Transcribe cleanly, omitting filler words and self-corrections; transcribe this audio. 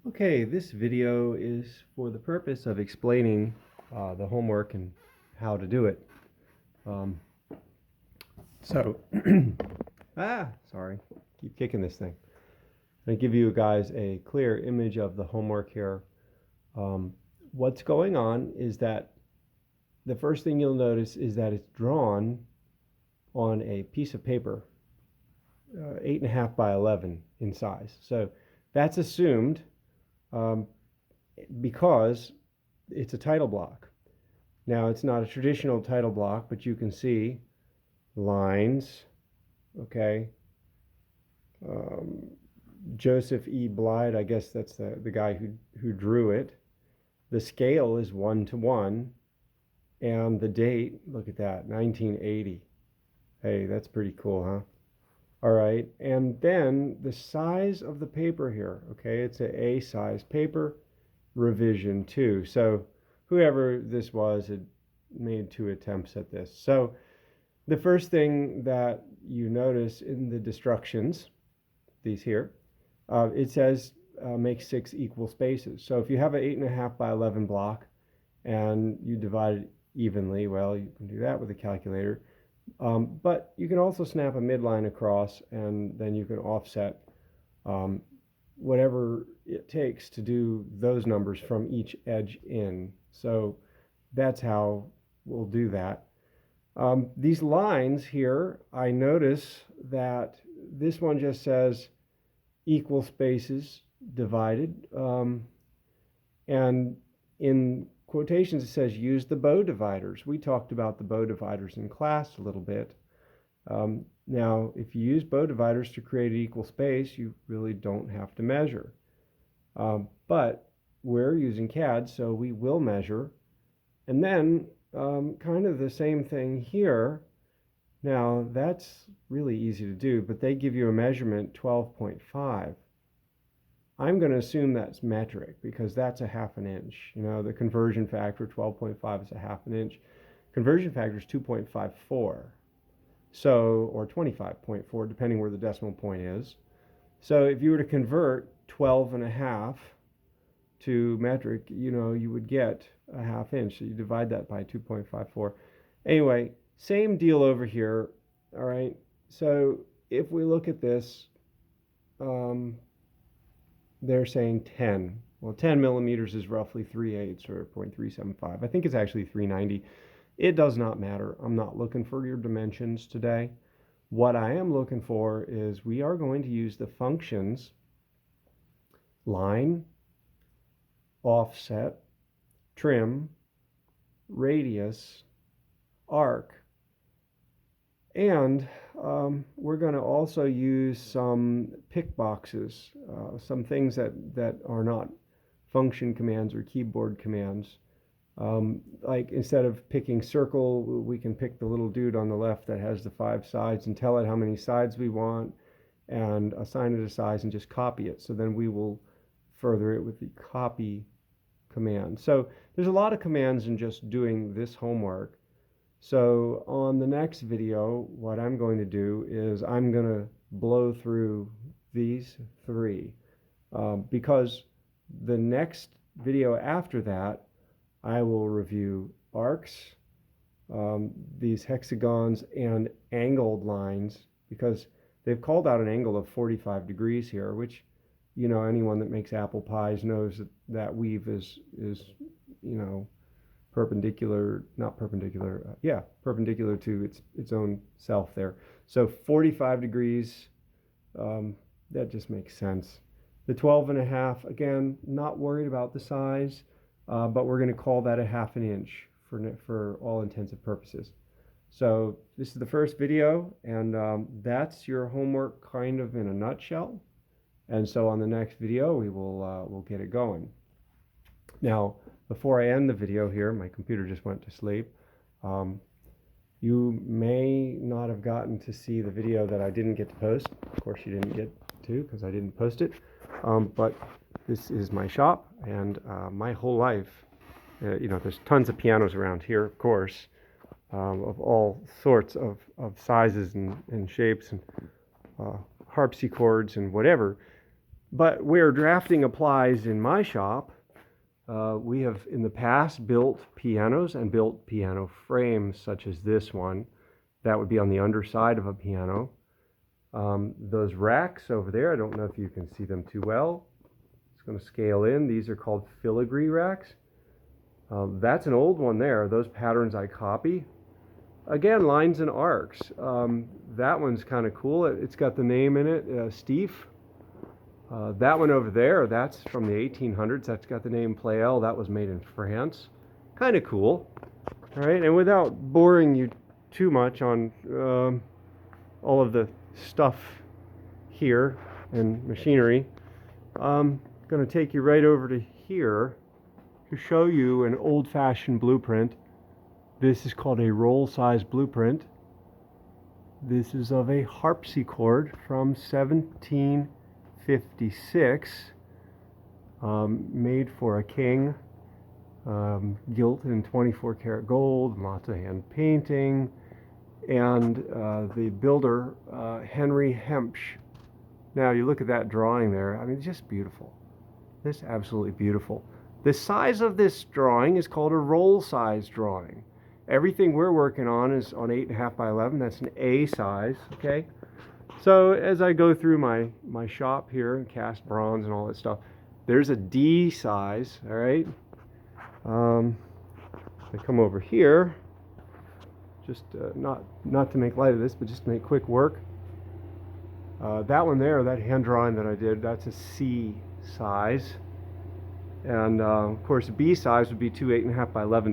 Okay, this video is for the purpose of explaining the homework and how to do it. Um, so, sorry, keep kicking this thing. I'm going to give you guys a clear image of the homework here. What's going on is that the first thing you'll notice is that it's drawn on a piece of paper, 8.5 by 11 in size. So that's assumed because it's a title block. Now, it's not a traditional title block, but you can see lines, okay? Joseph E. Blyde, I guess that's the guy who drew it. The scale is 1:1, and the date, look at that, 1980. Hey, that's pretty cool, huh? All right, and then the size of the paper here, okay? It's a size paper, revision 2. So whoever this was had made 2 attempts at this. So the first thing that you notice in the destructions, these here, it says make 6 equal spaces. So if you have an 8.5 by 11 block and you divide it evenly, well, you can do that with a calculator. But you can also snap a midline across, and then you can offset whatever it takes to do those numbers from each edge in. So that's how we'll do that. These lines here, I notice that this one just says equal spaces divided. And in quotations, it says use the bow dividers. We talked about the bow dividers in class a little bit. Now, if you use bow dividers to create equal space, you really don't have to measure. But we're using CAD, so we will measure. And then kind of the same thing here. Now, that's really easy to do, but they give you a measurement 12.5. I'm going to assume that's metric because that's a 1/2 inch. You know, the conversion factor, 12.5 is a 1/2 inch. Conversion factor is 2.54. So, or 25.4, depending where the decimal point is. So if you were to convert 12.5 to metric, you know, you would get a 1/2 inch. So you divide that by 2.54. Anyway, same deal over here. All right. So if we look at this, they're saying 10. Well, 10 millimeters is roughly 3/8 or 0.375. I think it's actually 390. It does not matter. I'm not looking for your dimensions today. What I am looking for is we are going to use the functions line, offset, trim, radius, arc, and we're going to also use some pick boxes, some things that are not function commands or keyboard commands. Like instead of picking circle, we can pick the little dude on the left that has the 5 sides and tell it how many sides we want and assign it a size and just copy it. So then we will further it with the copy command. So there's a lot of commands in just doing this homework. So on the next video, what I'm going to do is I'm going to blow through these 3 because the next video after that, I will review arcs, these hexagons, and angled lines, because they've called out an angle of 45 degrees here, which, you know, anyone that makes apple pies knows that that weave is you know, perpendicular, not perpendicular, yeah, perpendicular to its own self there. So 45 degrees, that just makes sense. The 12.5, again, not worried about the size. But we're going to call that a 1/2 inch for all intents and purposes. So this is the first video, and that's your homework kind of in a nutshell. And so on the next video, we'll get it going. Now, before I end the video here, my computer just went to sleep. You may not have gotten to see the video that I didn't get to post. Of course, you didn't get to because I didn't post it. But this is my shop, and my whole life, you know, there's tons of pianos around here, of course, of all sorts of sizes and shapes, and harpsichords and whatever. But where drafting applies in my shop, we have in the past built pianos and built piano frames such as this one. That would be on the underside of a piano. Those racks over there, I don't know if you can see them too well. It's going to scale in. These are called filigree racks. That's an old one there. Those patterns I copy. Again, lines and arcs. That one's kind of cool. It's got the name in it, Steve. That one over there, that's from the 1800s. That's got the name Pleyel. That was made in France. Kind of cool. All right, and without boring you too much on all of the stuff here and machinery, I'm going to take you right over to here to show you an old-fashioned blueprint. This is called a roll-size blueprint. This is of a harpsichord from 1756, made for a king, gilt in 24 karat gold, lots of hand painting, and the builder, Henry Hempsch. Now you look at that drawing there, I mean, it's just beautiful. It's absolutely beautiful. The size of this drawing is called a roll size drawing. Everything we're working on is on 8.5 by 11. That's an A size, okay? So as I go through my shop here and cast bronze and all that stuff, there's a D size, all right? I come over here, just not to make light of this, but just to make quick work. That one there, that hand drawing that I did, that's a C size. And of course, B size would be two 8.5 by 11